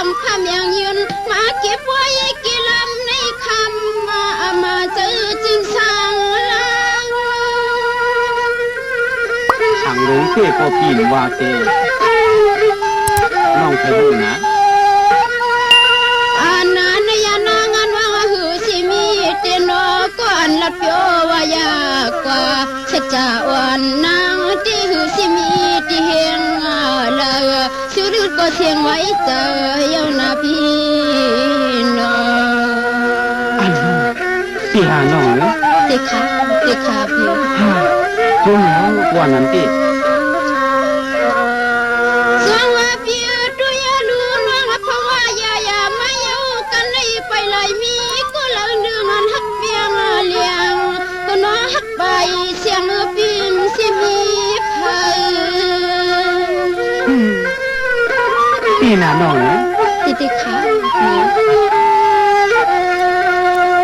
ำคำยังยืนมาเก็บไว้กี่ลำในคำมาเจอจึงสั่งลางทางหลวงเต้พอปีนว่าเต้น้องเคยรู้นะอันนั้นยานางานว่าหือสิมีเตนอก่อนละเปียวว่ายากกว่าเชจาวันนางที่หือสิมีที่เฮงละชื่อลือก็เสียงไว้เจอเยานาพี่น้องที่หาน้องเลยติขาพี่จุ่มแล้วกว่านั้นติสวงว่าพี่ดูยาลูน้องเพราะว่ายามาเยากันในไปเลยมีก็เลยดึงอันฮักเปียงเลี้ยงก็น้องฮักไปเสียงปิ่มสิมีไผที่หน้าน้องเลยติขา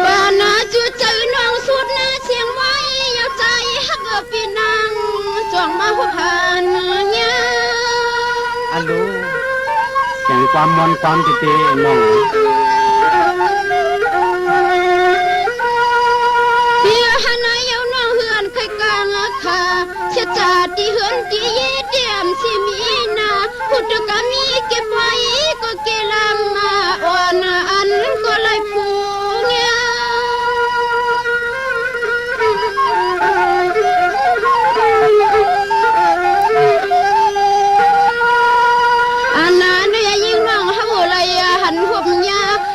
ป่านาจูใจน้องสุดนาเสียงไว้ยาวใจฮักพี่นางจวงมาหัวผ่านเนี่ยฮัลโหลเสียงความมนความเตะน้องเพียหันายาวน้องเฮือนเคยกลางค่ะเสียจาที่เฮือนที่เยี่ยมสิมีนาพุทธกามีเก็บไว้ก็เกลำมาอ่อนอันก็เลยผูเงียอันนั้นเนี่ยยิ่งน้องเขาเลยหันหัวเมีย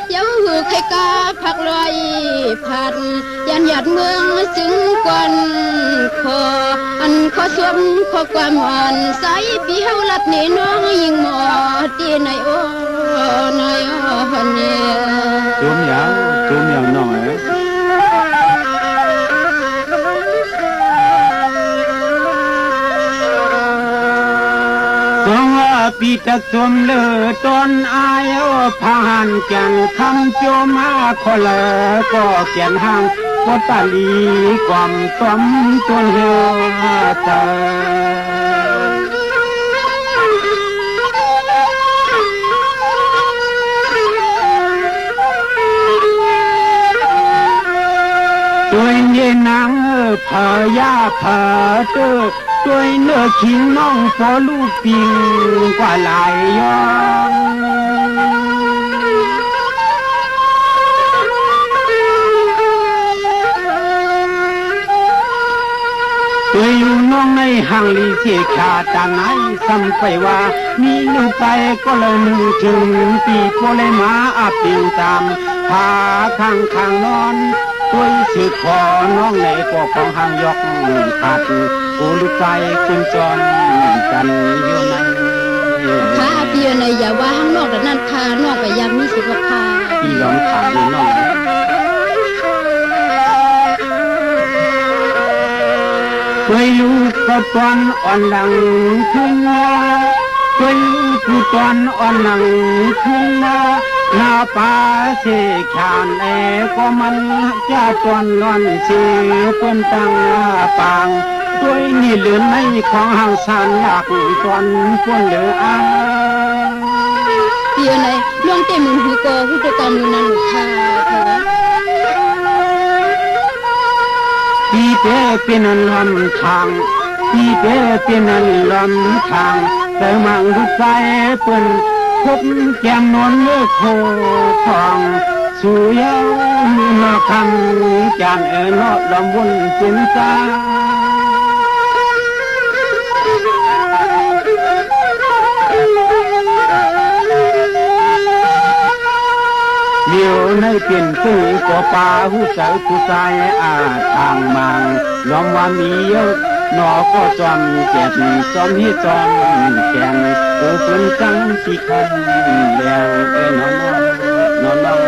เย้าหือใครกาพักลอยพันยันหยัดเมืองจึงกวนขออันขอสวมขอความอ่อนใสปีเฮาลัดนี่น้องยิ่งหมอตีในโอ้ในโอ้เนี่ยจุ่มอย่างน้องเอ๋ยสองปีตะสมเลือตอนอายผ่านกันคำโจมาขอเลก็เขียนห่างก็ตาลีความต้มจนเหือเตอตัวเย็นนางพายาพาเตอตัวเนื้อขิงน้องพอลูกปิงกว่าหลายย้อนตัวอยู่น้องในห้างลีเสียขาดจางไหนซ้ำไปว่ามีลูกไปก็เลยนึกถึงปีโพเลยมาอาปิวตามพาข้างนอนตัวสืบขอน้องในปกของห้างยกขาดกูลูกใจคุณจรกันอยู่ในข้าพี่ในอย่าว่าข้างนอกแต่นั่นข้านอกก็ยังมีสิทธิ์ข้าพี่ร้องขาดอยู่น้องเคยลูกก็ตอนอ่อนหลังขึ้นเคยลูกก็ตอนอ่อนหลังขึ้นหน้าป่าเสขานก็มันจะตอนนอนเสียเปิ้นตั้งปางด้วยนี่เหลือในของห่างสานหลักตอนพวนเหลืออาเปียในน้องเต็มมือหูโกผู้จัดการมือนันค่ะพี่เป้เป็นอันลำทางพี่เป้เป็นอันลำทางแต่มังทุกสายเปิ้นพบแก้มนวลเลือกโคทองสู่ยาวมาคำจานนอลำวนสินตาเลี้ยวในเปลี่ยนตู้ก็ป่าหูสาวผู้ชายทางมังล้อมว่ามีเยอะนอก็จอมเจ็บจอมที่จอมแกงกูเป็นจังที่คันแล้วนอน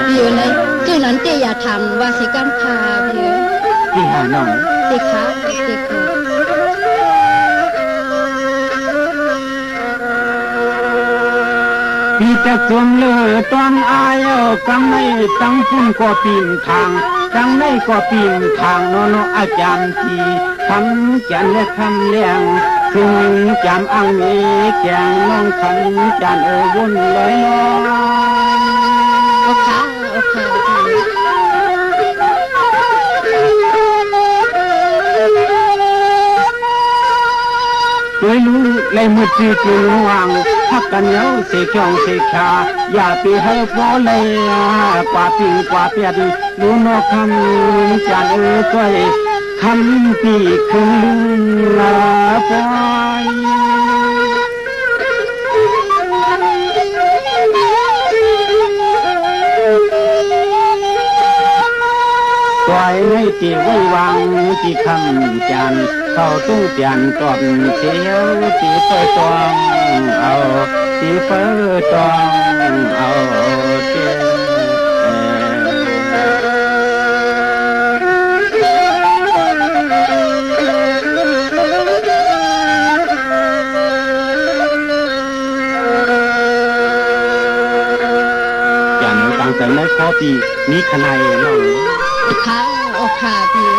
พี่ในที่นั้นเตอย่าทำว่าสิกันพาพี่ที่หาน้องติขาพี่จะสวมเลือตอนอายกังในตั้งพุ่นก็ปีนทางกังในก็ปีนทางโนอาจารย์ที่ทำจันและคำเลี้ยงถึงจำอังนี้แกงน้องขันจานวุ่นเลยน้อ เลยมืดจีจึงวางพักกันเหนียวเสกองเสกชาอย่าไปให้พอเลยกว่าปิงกว่าเปียดรู้นอกคำจันก้อยคำปีคืนลาปอยปล่อยให้จีไว้วางจีคำจันเข้าตู้เปลี่ยนตอบเสียวจีเปิดตองเอาจีเปิดตองเอาเจ้แต่ในข้อปีนี้ขนาดน้องข้าโอคาพี่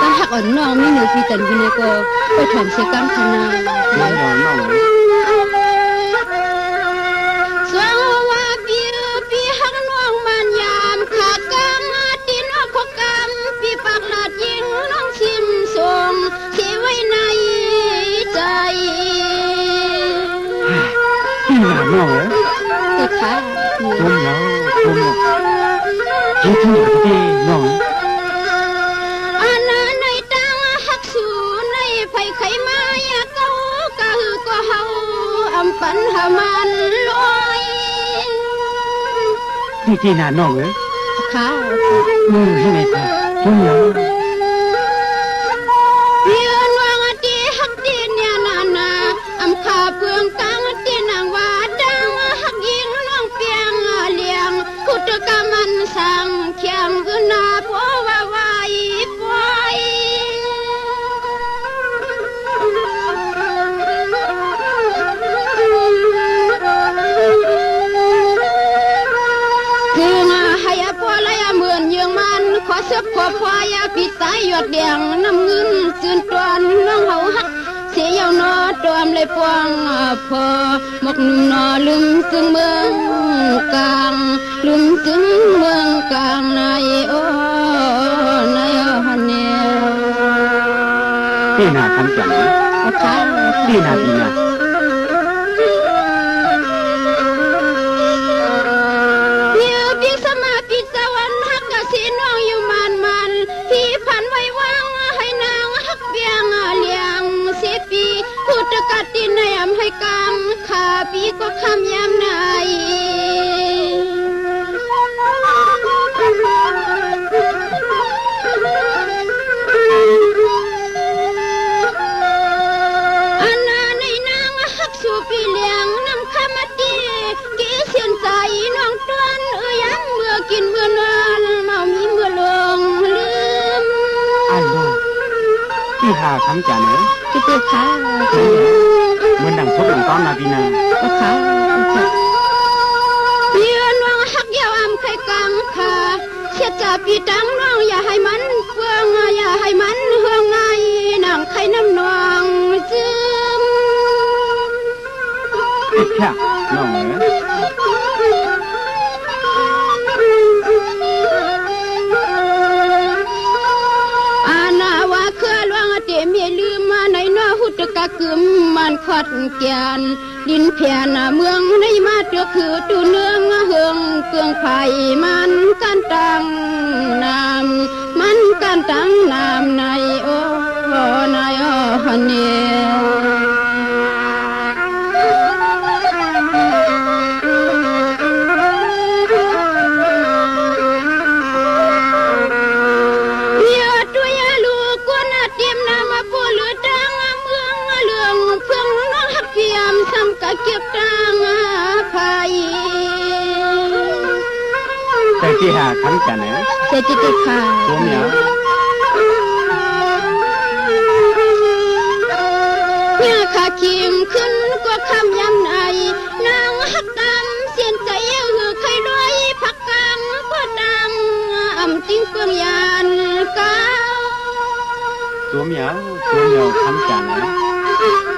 ตั้งหักอ่อนน้องไม่เหนือพี่จันพี่เนโกไปถอนเสียกรรมขนาดน้องน้องสวงว่าพี่หักน้องมันยามขากรรมตีนอกขกรรมพี่ปากหลาดยิงน้องชิมส่งที่ไว้ในใจพี่หนาน้องตัวข้าทุ่มแล้วทุ่มคิดถึงพี่น้องอันในตังหักสูในไผ่ไขมาอยากเก้ากะหือก็เฮาอำปันหามันลอยที่หนาน้องเอ้ยข้าให้ไหนค่ะทุ่มแล้วเพียนวางตีหักตีเนี่ยนาอำขาเพื่องกังตีนางว่าดังหักยิงน้องเปียงเลี้ยงพุทธกรรมันสั่งเขียงขึ้นหน้าเพราะว่าไว้ปล่อยคือให้พอละเหมือนยังมันขอสักขอพอยปิดสายหยดแดงน้ำเงินจืนตวนน้องเฮาฮักเสียยาวนอตอมเลยปวงพอหมกนุ่มนอลืมซึ่งเมืองกลางลืมซึ่งเมืองกลางในโอ้ในฮันเนพี่นาคำจันพี่นาพี่นาพี่สมาพี่สวรรค์ฮักกะสีน้องอยู่มันพี่พันไว้วางให้นางฮักเบียงเลี้ยงเสียปีพุทธกัดตินยามให้กรรมข้าปีก็คำยามไหนอันในนางฮักสู่ปีเลี้ยงนำคำมาตีกี่เสียนใจน้องต้นยังเมื่อกินเมื่อนานเมามีเมื่อลงลืมอันโลที่หาคำจันเอ้ยพี่เจ้าข้าเหมือนดังพบหลังต้อนนาพี่นาข้าพี่น้องฮักยาวอำไข่กังค่ะเสียจ่าพี่ตังน้องอย่าให้มันเฟืองอย่าให้มันเฮืองไงนางไข่น้ำนองซึมแค่น้องเอ้ยเมียลืมมาในนาหุตกะกึมมันขอดแกนดินเพียนเมืองในมาเตือคือตูเนืองเฮืองเกืองไผ่มันกันตังน้ำมันกันตังน้ำในโอ้ในฮันเนีเก็บตังไผ่แต่ที่หาคำจันเอ้ยแต่จิตขาดตัวเมียเนี่ยขาคิมขึ้นกว่าคำยำไหนนางหักกำเสียนใจหือใครด้วยพักกำก็ดังอ่ำติ้งเปื้องยานก้าวตัวเมียคำจันเอ้ย